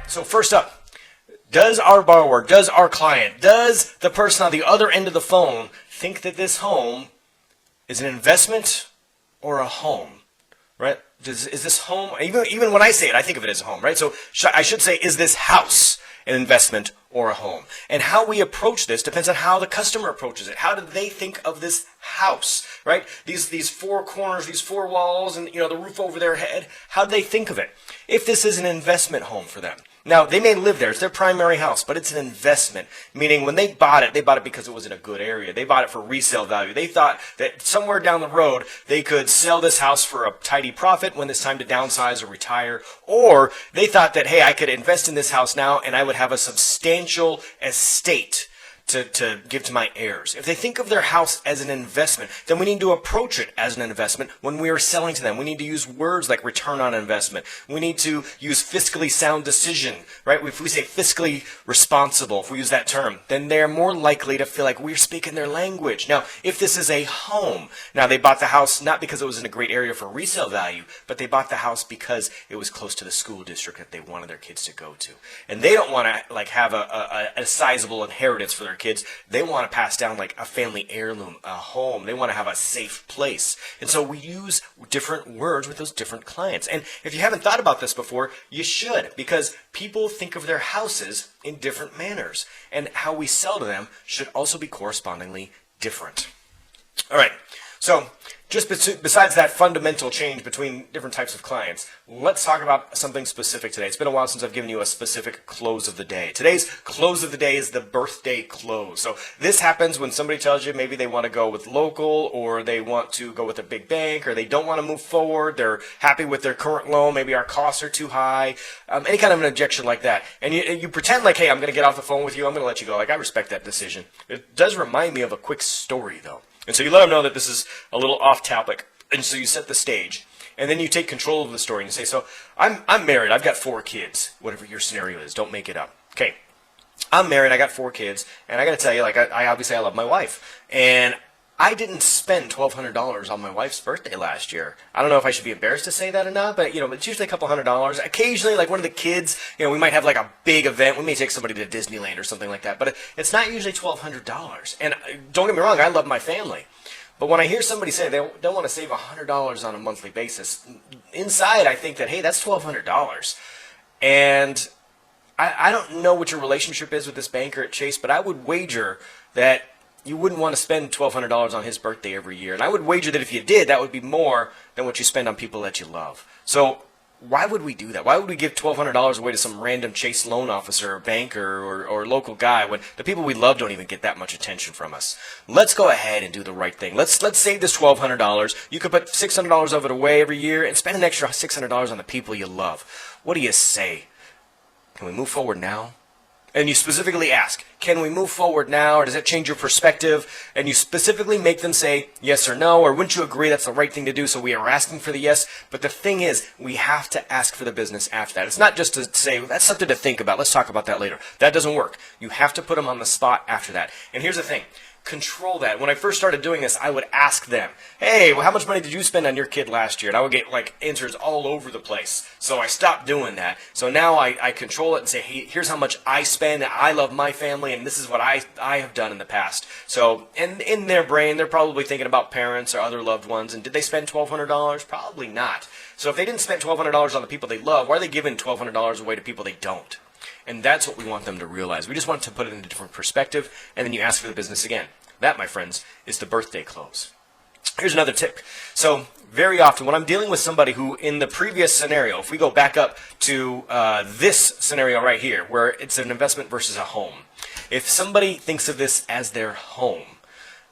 So first up, does our borrower, does our client, does the person on the other end of the phone think that this home is an investment or a home, right? Is this home, even when I say it, I think of it as a home, right? So I should say, is this house an investment or a home? And how we approach this depends on how the customer approaches it. How do they think of this house, right? These four corners, these four walls, and the roof over their head. How do they think of it? If this is an investment home for them. Now, they may live there. It's their primary house, but it's an investment, meaning when they bought it because it was in a good area. They bought it for resale value. They thought that somewhere down the road, they could sell this house for a tidy profit when it's time to downsize or retire. Or they thought that, hey, I could invest in this house now and I would have a substantial estate to give to my heirs. If they think of their house as an investment, then we need to approach it as an investment when we are selling to them. We need to use words like return on investment. We need to use fiscally sound decision, right? If we say fiscally responsible, if we use that term, then they're more likely to feel like we're speaking their language. Now, if this is a home, now they bought the house not because it was in a great area for resale value, but they bought the house because it was close to the school district that they wanted their kids to go to. And they don't want to have a sizable inheritance for their kids. They want to pass down like a family heirloom, a home. They want to have a safe place. And so we use different words with those different clients. And if you haven't thought about this before, you should, because people think of their houses in different manners. And how we sell to them should also be correspondingly different. All right. So just besides that fundamental change between different types of clients, let's talk about something specific today. It's been a while since I've given you a specific close of the day. Today's close of the day is the birthday close. So this happens when somebody tells you maybe they want to go with local, or they want to go with a big bank, or they don't want to move forward. They're happy with their current loan. Maybe our costs are too high. Any kind of an objection like that. And you pretend like, hey, I'm going to get off the phone with you. I'm going to let you go. Like, I respect that decision. It does remind me of a quick story, though. And so you let them know that this is a little off topic, and so you set the stage, and then you take control of the story and you say, so I'm married, I've got 4 kids, whatever your scenario is, don't make it up. Okay, I'm married, I got 4 kids, and I got to tell you, like, I obviously love my wife, and I didn't spend $1,200 on my wife's birthday last year. I don't know if I should be embarrassed to say that or not, but it's usually a couple $100. Occasionally, like one of the kids, we might have like a big event. We may take somebody to Disneyland or something like that, but it's not usually $1,200. And don't get me wrong, I love my family. But when I hear somebody say they don't want to save $100 on a monthly basis, inside I think that, hey, that's $1,200. And I don't know what your relationship is with this banker at Chase, but I would wager that you wouldn't want to spend $1,200 on his birthday every year. And I would wager that if you did, that would be more than what you spend on people that you love. So why would we do that? Why would we give $1,200 away to some random Chase loan officer or banker or local guy when the people we love don't even get that much attention from us? Let's go ahead and do the right thing. Let's save this $1,200. You could put $600 of it away every year and spend an extra $600 on the people you love. What do you say? Can we move forward now? And you specifically ask, can we move forward now, or does that change your perspective? And you specifically make them say yes or no, or wouldn't you agree that's the right thing to do? So we are asking for the yes. But the thing is, we have to ask for the business after that. It's not just to say, well, that's something to think about. Let's talk about that later. That doesn't work. You have to put them on the spot after that. And here's the thing. Control that. When I first started doing this, I would ask them, hey, well, how much money did you spend on your kid last year? And I would get like answers all over the place. So I stopped doing that. So now I control it and say, hey, here's how much I spend. I love my family, and this is what I have done in the past. So, and in their brain, they're probably thinking about parents or other loved ones. And did they spend $1,200? Probably not. So if they didn't spend $1,200 on the people they love, why are they giving $1,200 away to people they don't? And that's what we want them to realize. We just want to put it in a different perspective, and then you ask for the business again. That, my friends, is the birthday close. Here's another tip. So very often when I'm dealing with somebody who, in the previous scenario, if we go back up to this scenario right here, where it's an investment versus a home, if somebody thinks of this as their home,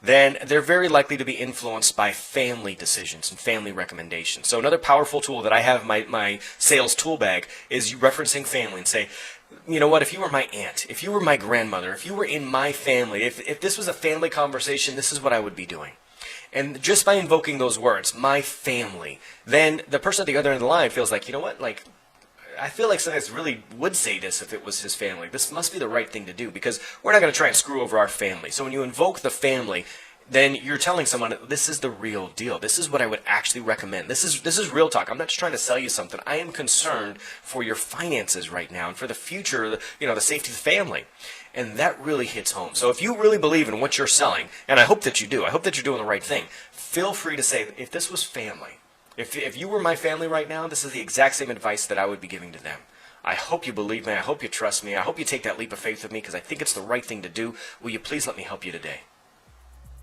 then they're very likely to be influenced by family decisions and family recommendations. So another powerful tool that I have in my sales tool bag is you referencing family and say, you know what, if you were my aunt, if you were my grandmother, if you were in my family, if this was a family conversation, this is what I would be doing. And just by invoking those words, my family, then the person at the other end of the line feels like, you know what, like, I feel like somebody really would say this if it was his family. This must be the right thing to do because we're not going to try and screw over our family. So when you invoke the family, then you're telling someone, this is the real deal. This is what I would actually recommend. This is real talk. I'm not just trying to sell you something. I am concerned for your finances right now and for the future, the safety of the family. And that really hits home. So if you really believe in what you're selling, and I hope that you do, I hope that you're doing the right thing, feel free to say, if this was family, if you were my family right now, this is the exact same advice that I would be giving to them. I hope you believe me. I hope you trust me. I hope you take that leap of faith with me because I think it's the right thing to do. Will you please let me help you today?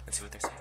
Let's see what they say.